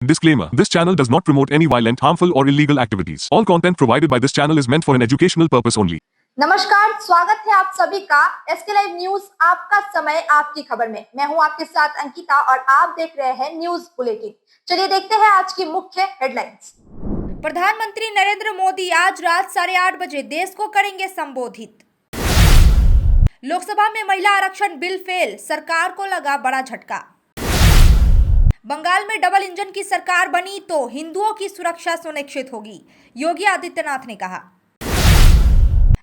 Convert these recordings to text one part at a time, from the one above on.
Disclaimer. This channel does not promote any violent, harmful or illegal activities. All content provided by this channel is meant for an educational purpose only. नमस्कार, स्वागत है आप सभी का SK live news आपका समय आपकी खबर में। मैं हूं आपके साथ अंकिता और आप देख रहे हैं न्यूज बुलेटिन। चलिए देखते हैं आज की मुख्य हेडलाइंस। प्रधानमंत्री नरेंद्र मोदी आज रात 8:30 बजे देश को करेंगे संबोधित। लोकसभा में महिला आरक्षण बिल फेल, सरकार को लगा बड़ा झटका। बंगाल में डबल इंजन की सरकार बनी तो हिंदुओं की सुरक्षा सुनिश्चित होगी, योगी आदित्यनाथ ने कहा।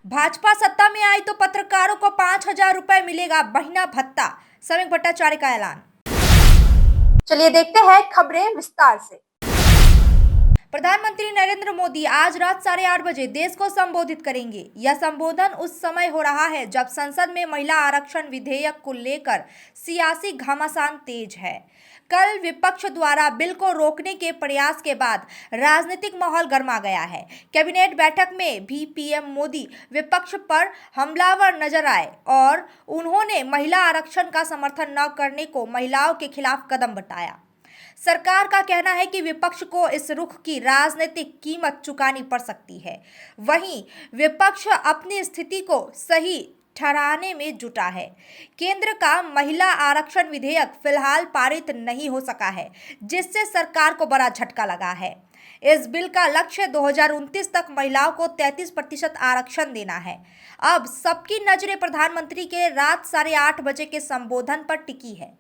भाजपा सत्ता में आई तो पत्रकारों को 5,000 रुपए मिलेगा महीना भत्ता, समीक भट्टाचार्य का ऐलान। चलिए देखते हैं खबरें विस्तार से। प्रधानमंत्री नरेंद्र मोदी आज रात 8:30 बजे देश को संबोधित करेंगे। यह संबोधन उस समय हो रहा है जब संसद में महिला आरक्षण विधेयक को लेकर सियासी घमासान तेज है। कल विपक्ष द्वारा बिल को रोकने के प्रयास के बाद राजनीतिक माहौल गर्मा गया है। कैबिनेट बैठक में भी पीएम मोदी विपक्ष पर हमलावर नजर आए और उन्होंने महिला आरक्षण का समर्थन न करने को महिलाओं के खिलाफ कदम बताया। सरकार का कहना है कि विपक्ष को इस रुख की राजनीतिक कीमत चुकानी पड़ सकती है। वहीं विपक्ष अपनी स्थिति को सही ठहराने में जुटा है। केंद्र का महिला आरक्षण विधेयक फिलहाल पारित नहीं हो सका है, जिससे सरकार को बड़ा झटका लगा है। इस बिल का लक्ष्य 2029 तक महिलाओं को 33% आरक्षण देना है। अब सबकी नजरें प्रधानमंत्री के रात 8:30 बजे के संबोधन पर टिकी है।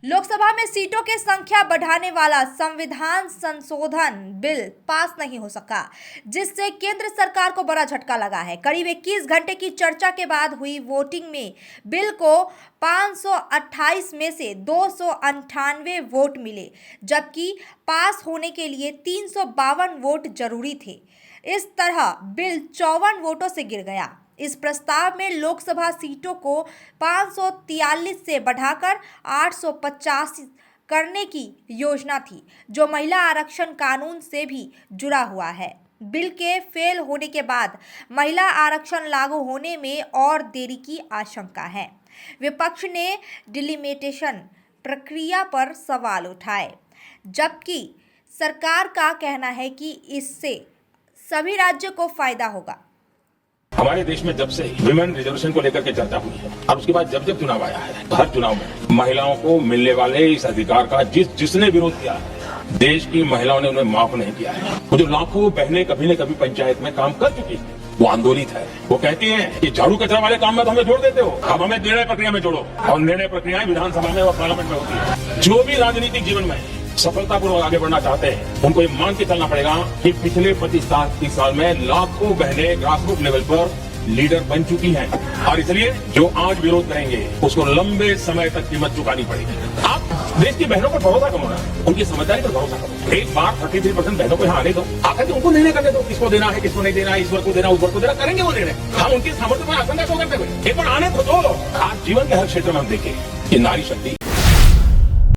लोकसभा में सीटों की संख्या बढ़ाने वाला संविधान संशोधन बिल पास नहीं हो सका, जिससे केंद्र सरकार को बड़ा झटका लगा है। करीब 21 घंटे की चर्चा के बाद हुई वोटिंग में बिल को 528 में से 298 वोट मिले, जबकि पास होने के लिए 352 वोट जरूरी थे। इस तरह बिल 54 वोटों से गिर गया। इस प्रस्ताव में लोकसभा सीटों को 543 से बढ़ाकर 850 करने की योजना थी, जो महिला आरक्षण कानून से भी जुड़ा हुआ है। बिल के फेल होने के बाद महिला आरक्षण लागू होने में और देरी की आशंका है। विपक्ष ने डिलिमिटेशन प्रक्रिया पर सवाल उठाए, जबकि सरकार का कहना है कि इससे सभी राज्यों को फायदा होगा। हमारे देश में जब से विमेन रिजर्वेशन को लेकर के चर्चा हुई है और उसके बाद जब जब चुनाव आया है, हर चुनाव में महिलाओं को मिलने वाले इस अधिकार का जिसने विरोध किया है, देश की महिलाओं ने उन्हें माफ नहीं किया है। वो जो लाखों बहनें कभी न कभी पंचायत में काम कर चुकी है, वो आंदोलित है। वो कहती हैं कि झाड़ू कचरा वाले काम में तो हमें जोड़ देते हो, अब हमें निर्णय प्रक्रिया में जोड़ो। और निर्णय प्रक्रियाएं विधानसभा में और पार्लियामेंट में होती है। जो भी राजनीतिक जीवन में सफलतापूर्वक आगे बढ़ना चाहते हैं, उनको ये मान के चलना पड़ेगा कि पिछले 25-30 साल में लाखों बहनें ग्रासरूट लेवल पर लीडर बन चुकी हैं और इसलिए जो आज विरोध करेंगे उसको लंबे समय तक कीमत चुकानी पड़ेगी। आप देश की बहनों पर भरोसा करो ना, उनकी समझदारी पर भरोसा करो। एक बार 33% बहनों को यहाँ आने दो, आकर के उनको निर्णय करने दो, किसको देना है किसको नहीं देना है, इस वर्ग को देना उस वर्ग को देना, करेंगे वो निर्णय। हम उनकी सामर्थ्य पर आशंका क्यों करते हुए एक बार आने तो दो। आज जीवन के हर क्षेत्र में हम देखें कि नारी शक्ति।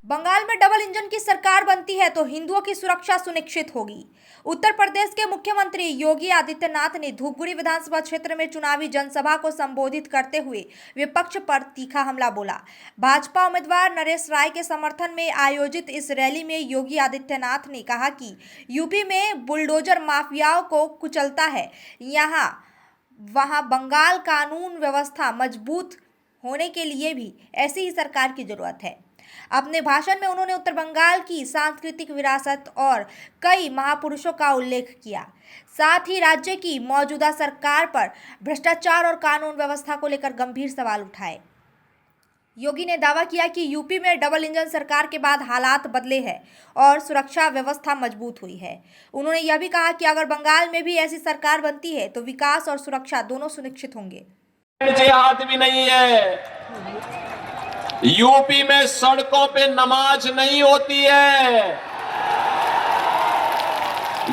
बंगाल में डबल इंजन की सरकार बनती है तो हिंदुओं की सुरक्षा सुनिश्चित होगी। उत्तर प्रदेश के मुख्यमंत्री योगी आदित्यनाथ ने धूपगुड़ी विधानसभा क्षेत्र में चुनावी जनसभा को संबोधित करते हुए विपक्ष पर तीखा हमला बोला। भाजपा उम्मीदवार नरेश राय के समर्थन में आयोजित इस रैली में योगी आदित्यनाथ ने कहा कि यूपी में बुलडोजर माफियाओं को कुचलता है, वहां बंगाल कानून व्यवस्था मजबूत होने के लिए भी ऐसी ही सरकार की जरूरत है। अपने भाषण में उन्होंने उत्तर बंगाल की सांस्कृतिक विरासत और कई महापुरुषों का उल्लेख किया। साथ ही राज्य की मौजूदा सरकार पर भ्रष्टाचार और कानून व्यवस्था को लेकर गंभीर सवाल उठाए। योगी ने दावा किया कि यूपी में डबल इंजन सरकार के बाद हालात बदले हैं और सुरक्षा व्यवस्था मजबूत हुई है। उन्होंने यह भी कहा कि अगर बंगाल में भी ऐसी सरकार बनती है तो विकास और सुरक्षा दोनों सुनिश्चित होंगे। हाथ भी नहीं है, यूपी में सड़कों पे नमाज नहीं होती है,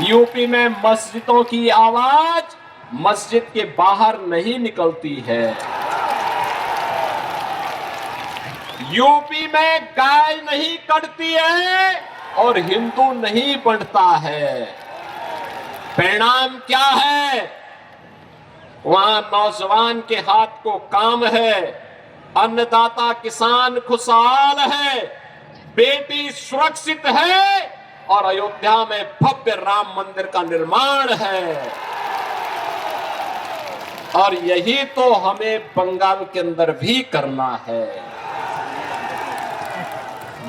यूपी में मस्जिदों की आवाज मस्जिद के बाहर नहीं निकलती है, यूपी में गाय नहीं कटती है और हिंदू नहीं बढ़ता है। परिणाम क्या है? वहां नौजवान के हाथ को काम है, अन्नदाता किसान खुशहाल है, बेटी सुरक्षित है और अयोध्या में भव्य राम मंदिर का निर्माण है। और यही तो हमें बंगाल के अंदर भी करना है।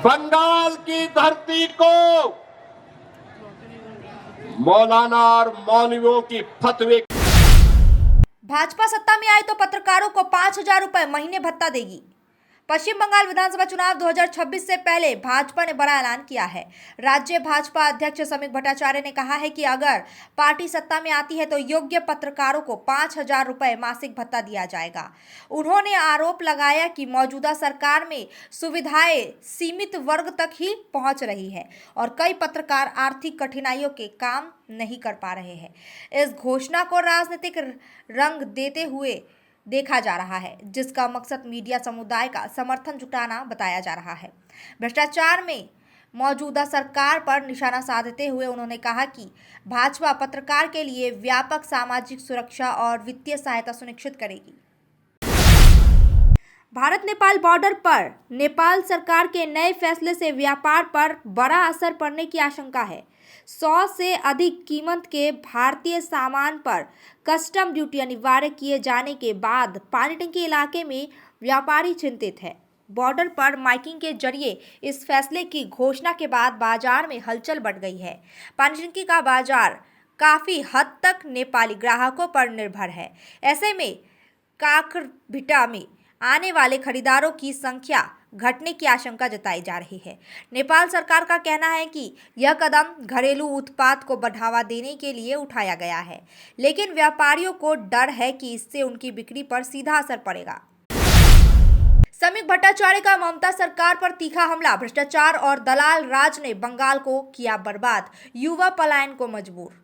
बंगाल की धरती को मौलाना और मौलवियों की फतवे। भाजपा सत्ता में आए तो पत्रकारों को 5,000 रुपए महीने भत्ता देगी। पश्चिम बंगाल विधानसभा चुनाव 2026 से पहले भाजपा ने बड़ा ऐलान किया है। राज्य भाजपा अध्यक्ष समीक भट्टाचार्य ने कहा है कि अगर पार्टी सत्ता में आती है तो योग्य पत्रकारों को 5,000 रुपए मासिक भत्ता दिया जाएगा। उन्होंने आरोप लगाया कि मौजूदा सरकार में सुविधाएं सीमित वर्ग तक ही पहुंच रही है और कई पत्रकार आर्थिक कठिनाइयों के काम नहीं कर पा रहे हैं। इस घोषणा को राजनीतिक रंग देते हुए देखा जा रहा है, जिसका मकसद मीडिया समुदाय का समर्थन जुटाना बताया जा रहा है। भ्रष्टाचार में मौजूदा सरकार पर निशाना साधते हुए उन्होंने कहा कि भाजपा पत्रकार के लिए व्यापक सामाजिक सुरक्षा और वित्तीय सहायता सुनिश्चित करेगी। भारत नेपाल बॉर्डर पर नेपाल सरकार के नए फैसले से व्यापार पर बड़ा असर पड़ने की आशंका है। 100 से अधिक कीमत के भारतीय सामान पर कस्टम ड्यूटी अनिवार्य किए जाने के बाद पानी टंकी इलाके में व्यापारी चिंतित है। बॉर्डर पर माइकिंग के जरिए इस फैसले की घोषणा के बाद बाजार में हलचल बढ़ गई है। पानी टंकी का बाजार काफ़ी हद तक नेपाली ग्राहकों पर निर्भर है। ऐसे में काकरभिटा में आने वाले खरीदारों की संख्या घटने की आशंका जताई जा रही है। नेपाल सरकार का कहना है कि यह कदम घरेलू उत्पाद को बढ़ावा देने के लिए उठाया गया है, लेकिन व्यापारियों को डर है कि इससे उनकी बिक्री पर सीधा असर पड़ेगा। समीक भट्टाचार्य का ममता सरकार पर तीखा हमला। भ्रष्टाचार और दलाल राज ने बंगाल को किया बर्बाद, युवा पलायन को मजबूर।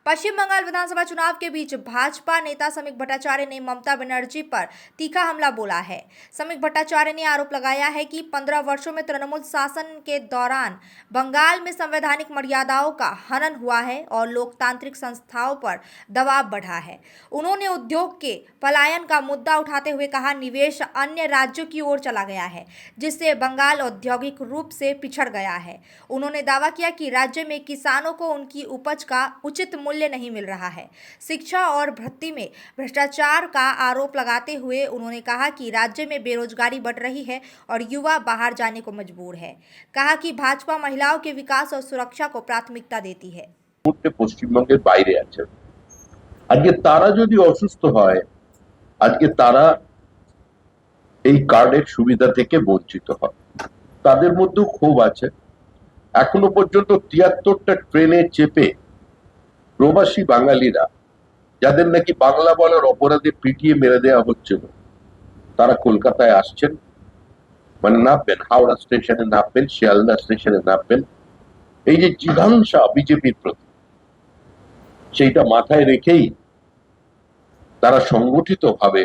पश्चिम बंगाल विधानसभा चुनाव के बीच भाजपा नेता समीक भट्टाचार्य ने ममता बनर्जी पर तीखा हमला बोला है। समीक भट्टाचार्य ने आरोप लगाया है कि 15 वर्षों में तृणमूल शासन के दौरान बंगाल में संवैधानिक मर्यादाओं का हनन हुआ है और लोकतांत्रिक संस्थाओं पर दबाव बढ़ा है। उन्होंने उद्योग के पलायन का मुद्दा उठाते हुए कहा, निवेश अन्य राज्यों की ओर चला गया है, जिससे बंगाल औद्योगिक रूप से पिछड़ गया है। उन्होंने दावा किया कि राज्य में किसानों को उनकी उपज का उचित मूल्य नहीं मिल रहा है। शिक्षा और भर्ती में भ्रष्टाचार का आरोप लगाते हुए उन्होंने कहा कि राज्य में बेरोजगारी बढ़ रही है और युवा बाहर जाने को मजबूर है। कहा कि भाजपा महिलाओं के विकास और सुरक्षा को प्राथमिकता देती है। পশ্চিমবঙ্গের বাইরে আছে, আজকে তারা যদি অসুস্থ হয়, আজকে তারা এই কার্ডের সুবিধা থেকে বঞ্চিত হয়, তাদের মধ্যে ক্ষোভ আছে। এখনো পর্যন্ত ৭৩টা ট্রেনে চেপে প্রবাসী বাঙালিরা, যাদের নাকি বাংলা বলার অপরাধে পিটিয়ে মেরে দেওয়া হচ্ছিল, তারা কলকাতায় আসছেন, মানে নামবেন, হাওড়া স্টেশনে নামবেন, শিয়ালদা স্টেশনে নামবেন। এই যে জিঘাংসা বিজেপির প্রতি, সেইটা মাথায় রেখেই তারা সংগঠিতভাবে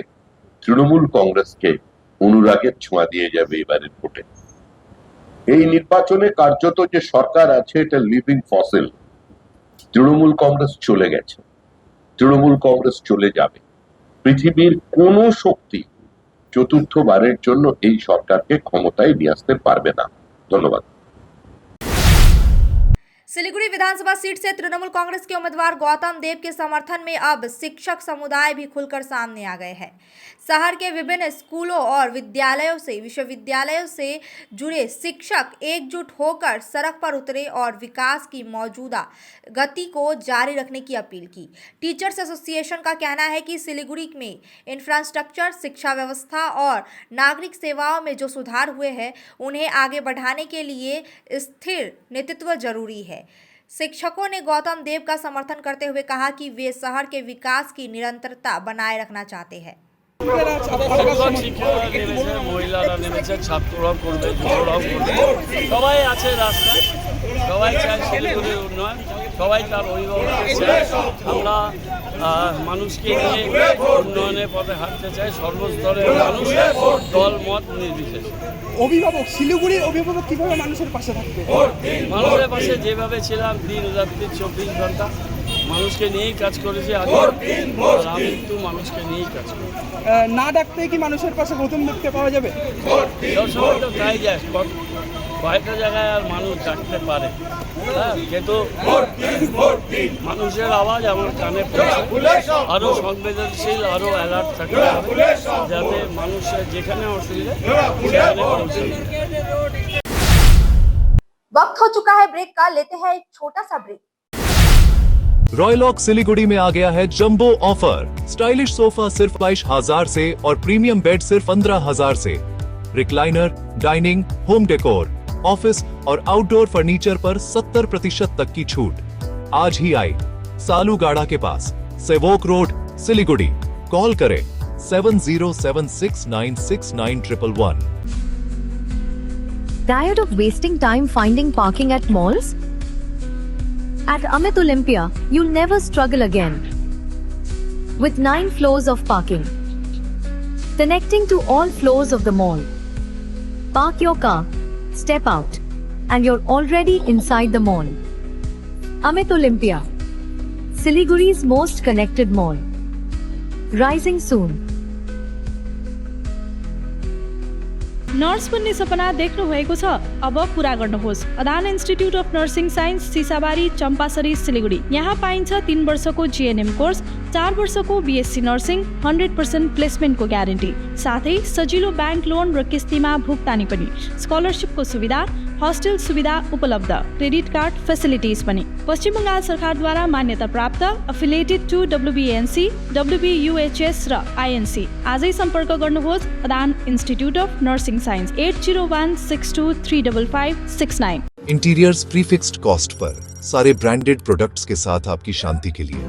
তৃণমূল কংগ্রেসকে অনুরাগের ছোঁয়া দিয়ে যাবে এবারের ভোটে। এই নির্বাচনে কার্যত যে সরকার আছে, এটা লিভিং ফসিল। তৃণমূল কংগ্রেস চলে গেছে, তৃণমূল কংগ্রেস চলে যাবে। পৃথিবীর কোন শক্তি চতুর্থবারের জন্য এই সরকারকে ক্ষমতায় নিয়ে আসতে পারবে না। ধন্যবাদ। सिलीगुड़ी विधानसभा सीट से तृणमूल कांग्रेस के उम्मीदवार गौतम देव के समर्थन में अब शिक्षक समुदाय भी खुलकर सामने आ गए हैं। शहर के विभिन्न स्कूलों और विद्यालयों से विश्वविद्यालयों से जुड़े शिक्षक एकजुट होकर सड़क पर उतरे और विकास की मौजूदा गति को जारी रखने की अपील की। टीचर्स एसोसिएशन का कहना है कि सिलीगुड़ी में इंफ्रास्ट्रक्चर, शिक्षा व्यवस्था और नागरिक सेवाओं में जो सुधार हुए हैं, उन्हें आगे बढ़ाने के लिए स्थिर नेतृत्व जरूरी है। शिक्षकों ने गौतम देव का समर्थन करते हुए कहा कि वे शहर के विकास की निरंतरता बनाए रखना चाहते हैं। মহিলারা নেমেছে, ছাত্ররাও করবে, যুবরাও করবে, সবাই আছে রাস্তায়, সবাই চায় শিলিগুড়ির উন্নয়ন, সবাই তার অভিভাবককে চায়। আমরা মানুষকে নিয়ে উন্নয়নের পথে হাঁটতে চাই, সর্বস্তরের মানুষ, দল মত নির্বিশেষে। অভিভাবক, শিলিগুড়ির অভিভাবক কিভাবে মানুষের পাশে থাকবে? মানুষের পাশে যেভাবে ছিলাম দিন রাত্রি 24 ঘন্টা মানুষকে নিয়েই কাজ করেছি আগে, আর আমি কিন্তু মানুষকে নিয়েই কাজ করি। না ডাকতে কি মানুষের পাশে গৌতম দেবকে পাওয়া যাবে? সবসময় তো তাই যায়, কয়েকটা জায়গায় আর মানুষ ডাকতে পারে, হ্যাঁ, কিন্তু মানুষের আওয়াজ আমার কানে পড়ছে। আরও সংবেদনশীল, আরও অ্যালার্ট থাকতে হবে, যাতে মানুষের যেখানে অসুবিধা সেখানে পৌঁছে। वक्त हो चुका है ब्रेक का, लेते हैं एक छोटा सा ब्रेक। रॉयलॉक सिलीगुड़ी में आ गया है जंबो ऑफर। स्टाइलिश सोफा सिर्फ 22,000 से और प्रीमियम बेड सिर्फ 15,000 से। Recliner, dining, home decor, office और आउटडोर फर्नीचर पर 70% तक की छूट। आज ही आए सालूगाड़ा के पास, सेवोक रोड, सिलीगुड़ी। कॉल करें 7076969111। Tired of wasting time finding parking at malls? At Amit Olympia, you'll never struggle again. With 9 floors of parking, connecting to all floors of the mall. Park your car, step out, and you're already inside the mall. Amit Olympia, Siliguri's most connected mall. Rising soon. Nurse बन्ने सपना देख्नु भएको छ? अब पूरा गर्नुहोस्। Adan institute of nursing science, Sisabari, Champasari, Siliguri. यहाँ पाइन्छ 3 वर्षको जीएनएम कोर्स, 4 वर्षको बीएससी नर्सिङ, 100% प्लेसमेन्टको ग्यारेन्टी, साथै सजिलो ब्याङ्क लोन र किस्तीमा भुक्तानी पनि, स्कलरसिपको सुविधा, हस्टेल सुविधा उपलब्ध, क्रेडिट कार्ड फेसिलिटिज पनि। पश्चिम बङ्गाल सरकारद्वारा मान्यता प्राप्त, एफिलिएटेड टु WBNC, WBUHS र INC। आजै सम्पर्क गर्नुहोस् Adan institute of nursing science, 8016235569। Interiors prefixed cost पर, सारे ब्रांडेड प्रोडक्ट्स के साथ आपकी शांति के लिए।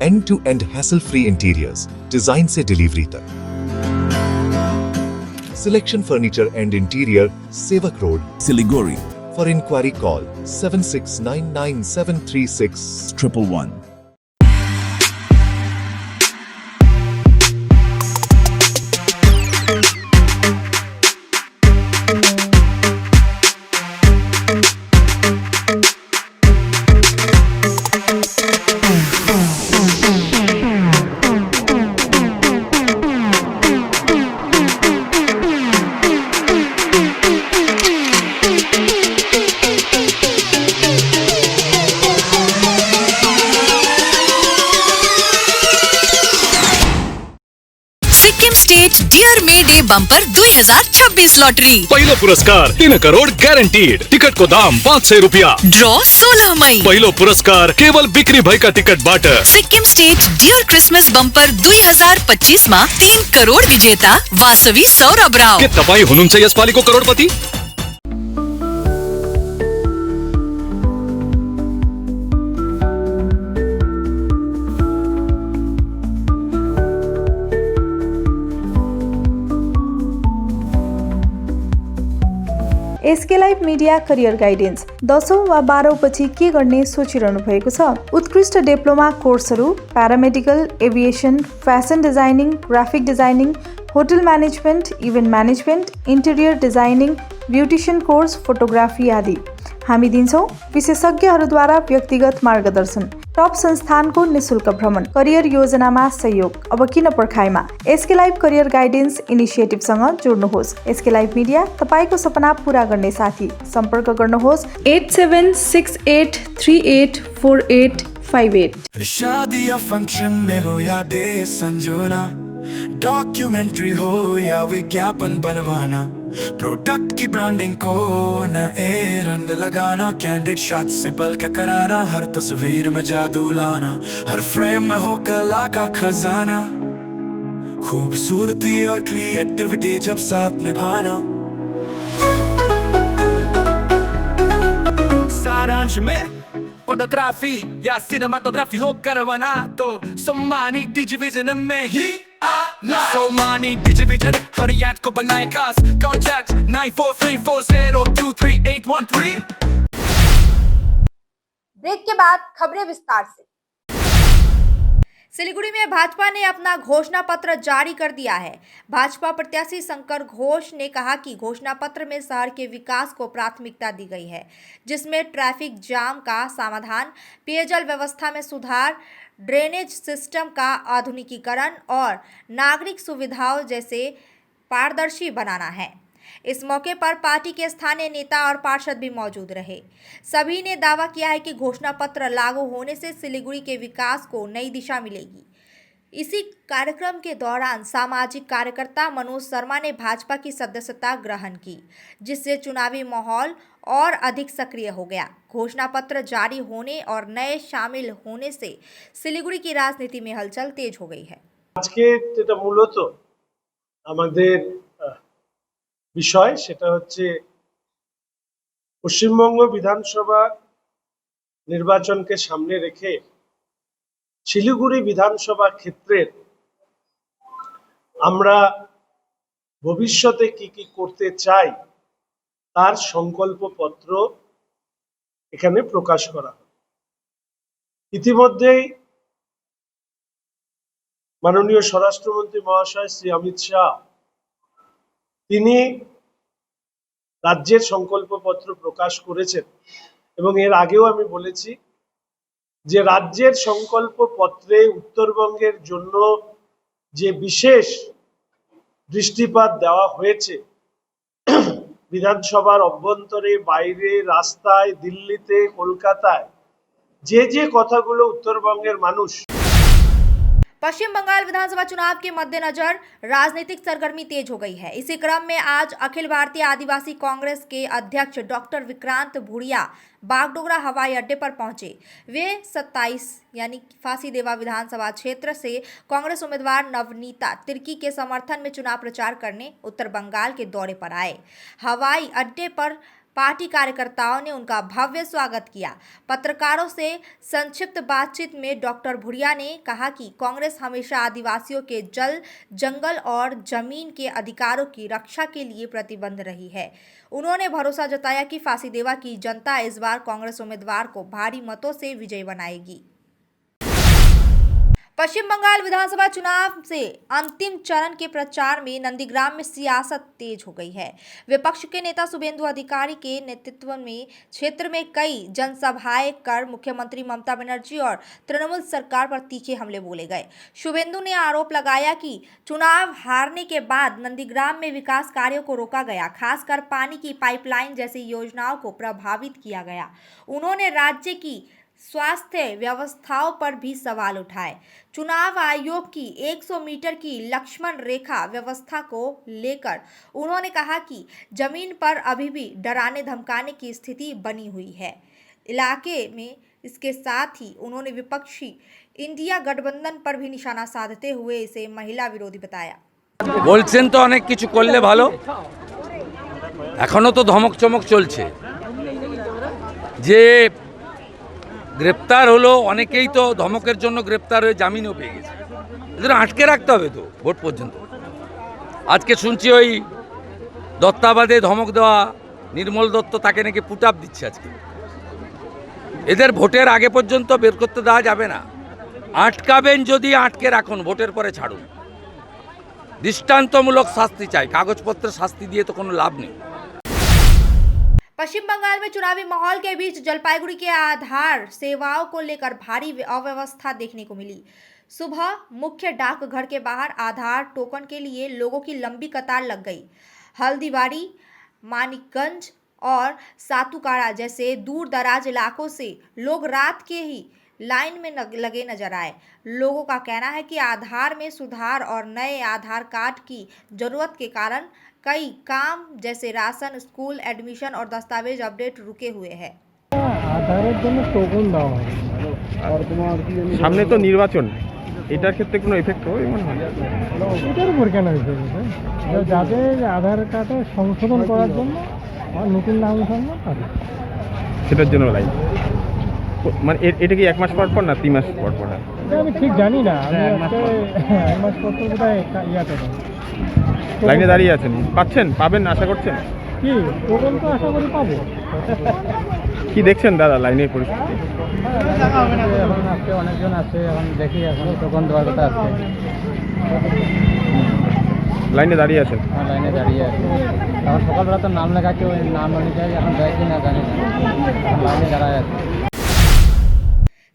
End to end hassle free interiors, design से डिलीवरी तक। Selection Furniture and Interior, Sevak Road, Siliguri. For inquiry call 7699736111. Bumper 2026 lottery. पहिलो पुरस्कार 3 करोड़ गारंटीड। टिकट को दाम 500 रुपया। ड्रॉ 16 मई। पहिलो पुरस्कार केवल बिक्री भएका टिकटबाट। Sikkim state dear Christmas bumper 2025 मा 3 करोड़ विजेता वासवी सौरभ राव। के तपाई हुनुहुन्छ यसपालिको करोडपति? SK live media career guidance. 10औं वा 12औं पछि के गर्ने सोचिरहनु भएको छ? उत्कृष्ट डिप्लोमा कोर्सहरू, paramedical, aviation, fashion designing, graphic designing, hotel management, event management, interior designing, beautician course, photography आदि। हामी दिन्छौँ विशेषज्ञहरूद्वारा व्यक्तिगत मार्गदर्शन, टप संस्थानको निशुल्क भ्रमण, करियर योजनामा सहयोग। अब किन पर्खाइमा? एसके लाइभ करियर गाइडेन्स इनिसिएटिभसँग जोड्नुहोस्। एसके लाइभ मिडिया, तपाईको सपना पूरा गर्ने साथी। सम्पर्क गर्नुहोस् 8768384858। शादी या फंक्शन में हो या डे संजोना, डॉक्यूमेंट्री हो या विज्ञापन बनवाना, प्रोडक्ट की ब्रांडिंग को न रंग लगाना, कैंडिड शॉट से पल के कराना, हर तस्वीर में जादू लाना, हर फ्रेम में हो कला का खजाना, खूबसूरती और क्रिएटिविटी जब साथ निभाना। सारांश में फोटोग्राफी या सिनेमाटोग्राफी हो करवाना तो सम्मानी डिजिविजन में ही आना। सम्मानी डिजिविजन हर याद को बनाए खास। कॉन्टैक्ट 9434023813। ब्रेक के बाद खबरें विस्तार से। सिलीगुड़ी में भाजपा ने अपना घोषणा पत्र जारी कर दिया है। भाजपा प्रत्याशी शंकर घोष ने कहा कि घोषणा पत्र में शहर के विकास को प्राथमिकता दी गई है, जिसमें ट्रैफिक जाम का समाधान, पेयजल व्यवस्था में सुधार, ड्रेनेज सिस्टम का आधुनिकीकरण और नागरिक सुविधाओं जैसे पारदर्शी बनाना है। इस मौके पर पार्टी के स्थानीय नेता और पार्षद भी मौजूद रहे। सभी ने दावा किया है कि घोषणा पत्र लागू होने से सिलीगुड़ी के विकास को नई दिशा मिलेगी। इसी कार्यक्रम के दौरान सामाजिक कार्यकर्ता मनोज शर्मा ने भाजपा की सदस्यता ग्रहण की, जिससे चुनावी माहौल और अधिक सक्रिय हो गया। घोषणा पत्र जारी होने और नए शामिल होने से सिलीगुड़ी की राजनीति में हलचल तेज हो गई है। আজকে যেটা মূলত আমাদের বিষয় সেটা হচ্ছে পশ্চিমবঙ্গ বিধানসভা নির্বাচনকে সামনে রেখে শিলিগুড়ি বিধানসভা ক্ষেত্রের আমরা ভবিষ্যতে কি কি করতে চাই তার সংকল্পপত্র এখানে প্রকাশ করা হয়। ইতিমধ্যেই মাননীয় স্বরাষ্ট্রমন্ত্রী মহাশয় শ্রী অমিত শাহ তিনি রাজ্যের সংকল্পপত্র প্রকাশ করেছেন এবং এর আগেও আমি বলেছি যে রাজ্যের সংকল্পপত্রে উত্তরবঙ্গের জন্য যে বিশেষ দৃষ্টিপাত দেওয়া হয়েছে বিধানসভার অভ্যন্তরে বাইরে রাস্তায় দিল্লিতে কলকাতায় যে কথাগুলো উত্তরবঙ্গের মানুষ। पश्चिम बंगाल विधानसभा चुनाव के मद्देनजर राजनीतिक सरगर्मी तेज हो गई है। इसी क्रम में आज अखिल भारतीय आदिवासी कांग्रेस के अध्यक्ष डॉक्टर विक्रांत भूरिया बागडोगरा हवाई अड्डे पर पहुंचे। वे 27 यानी फांसीदेवा विधानसभा क्षेत्र से कांग्रेस उम्मीदवार नवनीता तिर्की के समर्थन में चुनाव प्रचार करने उत्तर बंगाल के दौरे पर आए। हवाई अड्डे पर पार्टी कार्यकर्ताओं ने उनका भव्य स्वागत किया। पत्रकारों से संक्षिप्त बातचीत में डॉक्टर भूरिया ने कहा कि कांग्रेस हमेशा आदिवासियों के जल, जंगल और जमीन के अधिकारों की रक्षा के लिए प्रतिबद्ध रही है। उन्होंने भरोसा जताया कि फांसीदेवा की जनता इस बार कांग्रेस उम्मीदवार को भारी मतों से विजयी बनाएगी। पश्चिम बंगाल विधानसभा चुनाव से अंतिम चरण के प्रचार में नंदीग्राम में सियासत तेज हो गई है। विपक्ष के नेता शुभेंदु अधिकारी के नेतृत्व में क्षेत्र में कई जनसभाएं कर मुख्यमंत्री ममता बनर्जी और तृणमूल सरकार पर तीखे हमले बोले गए। शुभेंदु ने आरोप लगाया कि चुनाव हारने के बाद नंदीग्राम में विकास कार्यों को रोका गया, खासकर पानी की पाइपलाइन जैसी योजनाओं को प्रभावित किया गया। उन्होंने राज्य की स्वास्थ्य व्यवस्थाओं पर भी सवाल उठाए। चुनाव आयोग की 100 मीटर की लक्ष्मण रेखा व्यवस्था को लेकर उन्होंने कहा कि जमीन पर अभी भी डराने धमकाने की स्थिति बनी हुई है इलाके में। इसके साथ ही उन्होंने विपक्षी इंडिया गठबंधन पर भी निशाना साधते हुए इसे महिला विरोधी बताया। বলছেন তো অনেক কিছু করলে ভালো, এখনো তো ধমক চমক চলছে। যে গ্রেপ্তার হলো অনেকেই তো ধমকের জন্য গ্রেপ্তার হয়ে জামিনও পেয়ে গেছে। এদের আটকে রাখতে হবে তো ভোট পর্যন্ত। আজকে শুনছি ওই দত্তাবাদে ধমক দেওয়া নির্মল দত্ত তাকে নাকি পুট আপ দিচ্ছে আজকে। এদের ভোটের আগে পর্যন্ত বের করতে দেওয়া যাবে না। আটকাবেন যদি আটকে রাখুন, ভোটের পরে ছাড়ুন। দৃষ্টান্তমূলক শাস্তি চাই, কাগজপত্রের শাস্তি দিয়ে তো কোনো লাভ নেই। पश्चिम बंगाल में चुनावी माहौल के बीच जलपाईगुड़ी के आधार सेवाओं को लेकर भारी अव्यवस्था देखने को मिली। सुबह मुख्य डाकघर के बाहर आधार टोकन के लिए लोगों की लंबी कतार लग गई। हल्दीबाड़ी, मानिकगंज और सातुकाड़ा जैसे दूर दराज इलाकों से लोग रात के ही लाइन में लगे नजर आए। लोगों का कहना है कि आधार में सुधार और नए आधार कार्ड की जरूरत के कारण कई काम जैसे राशन, स्कूल एडमिशन और दस्तावेज अपडेट रुके हुए हैं। আধারের জন্য টোকন দেওয়া হয় আর তোমার সামনে তো নির্বাচন, এটার ক্ষেত্রে কোনো এফেক্ট হবে মনে হয়? এটার উপর কেন এফেক্ট হবে? যাদের আধার কার্ডে সংশোধন করার জন্য আর নতুন নাম উঠানো তাদের সেটার জন্য লাইন, মানে এটা কি 1 মাস পর পর না 3 মাস পর পর? এটা আমি ঠিক জানি না, আমি এক মাস পর পর বোধহয় ইয়াতে লাইনে দাঁড়িয়ে আছেন। পাচ্ছেন, পাবেন আশা করছেন? কি টোকন তো আশা করি পাবো। কি দেখছেন দাদা লাইনের পরিস্থিতি? এখন আজকে অনেকজন আছে, এখন দেখি এখন টোকন দেওয়ার কথা আছে। লাইনে দাঁড়িয়ে আছেন? হ্যাঁ লাইনে দাঁড়িয়ে আছে। এখন সকালবেলা তো নাম লেখাচ্ছে, ওই নাম অনুযায়ী এখন দেয় কি না জানি না, লাইনে দাঁড়ায় আছে।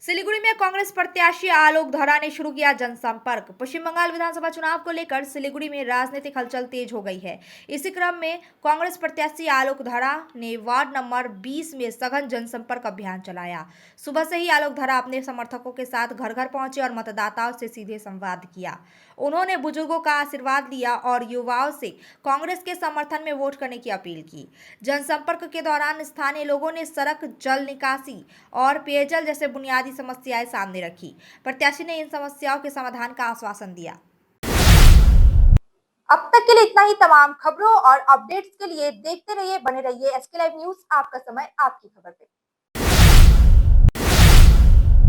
सिलीगुड़ी में कांग्रेस प्रत्याशी आलोक धारा ने शुरू किया जनसंपर्क। पश्चिम बंगाल विधानसभा चुनाव को लेकर सिलीगुड़ी में राजनीतिक हलचल तेज हो गई है। इसी क्रम में कांग्रेस प्रत्याशी आलोक धारा ने वार्ड नंबर 20 में सघन जनसंपर्क अभियान चलाया। सुबह से ही आलोक धारा अपने समर्थकों के साथ घर घर पहुंचे और मतदाताओं से सीधे संवाद किया। उन्होंने बुजुर्गों का आशीर्वाद लिया और युवाओं से कांग्रेस के समर्थन में वोट करने की अपील की। जनसंपर्क के दौरान स्थानीय लोगों ने सड़क, जल निकासी और पेयजल जैसे बुनियादी समस्याएं सामने रखी। प्रत्याशी ने इन समस्याओं के समाधान का आश्वासन दिया। अब तक के लिए इतना ही। तमाम खबरों और अपडेट्स के लिए देखते रहिए, बने रहिए SK लाइव न्यूज। आपका समय, आपकी खबर पे।